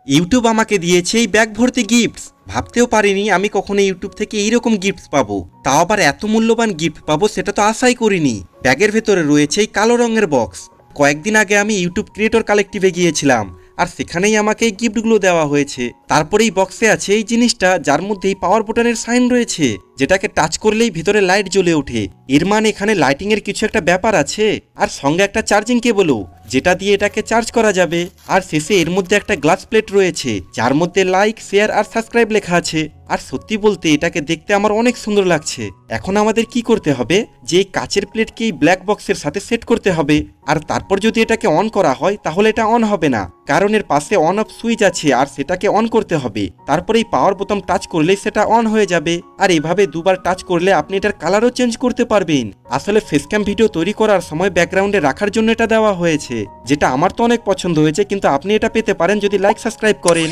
YouTube আমাকে দিয়েছে এই ব্যাগ ভর্তি গিফটস। ভাবতেও পারিনি আমি কখনো ইউটিউব থেকে এইরকম গিফটস পাবো, তাও আবার এত মূল্যবান গিফট পাবো সেটা তো আশাই করিনি। ব্যাগের ভেতরে রয়েছে এই কালো রঙের বক্স। কয়েকদিন আগে আমি ইউটিউব ক্রিয়েটর কালেক্টিভে গিয়েছিলাম, আর সেখানেই আমাকে এই গিফটগুলো দেওয়া হয়েছে। তারপরে এই বক্সে আছে এই জিনিসটা, যার মধ্যে এই পাওয়ার বোতামের সাইন রয়েছে, যেটাকে টাচ করলেই ভিতরে লাইট জ্বলে ওঠে। এর মানে এখানে লাইটিং এর কিছু একটা ব্যাপার আছে, আর সঙ্গে একটা চার্জিং কেবলও, যেটা দিয়ে এটাকে চার্জ করা যাবে। আর শেষে এর মধ্যে একটা গ্লাস প্লেট রয়েছে, যার মধ্যে লাইক, শেয়ার আর সাবস্ক্রাইব লেখা আছে। আর সত্যি বলতে এটাকে দেখতে আমার অনেক সুন্দর লাগছে। এখন আমাদের কি করতে হবে, যে এই কাচের প্লেটকে এই ব্ল্যাক বক্সের সাথে সেট করতে হবে। আর তারপর যদি এটাকে অন করা হয় তাহলে এটা অন হবে না, কারণ এর পাশে অন অফ সুইচ আছে, আর সেটাকে অন করতে হবে। তারপরে এই পাওয়ার বোতাম টাচ করলেই সেটা অন হয়ে যাবে। আর এভাবে দুবার টাচ করলে আপনি এটার কালারও চেঞ্জ করতে পারবেন। আসলে ফেসক্যাম ভিডিও তৈরি করার সময় ব্যাকগ্রাউন্ডে রাখার জন্য এটা দেওয়া হয়েছে, যেটা আমার তো অনেক পছন্দ হয়েছে। কিন্তু আপনি এটা পেতে পারেন যদি লাইক সাবস্ক্রাইব করেন।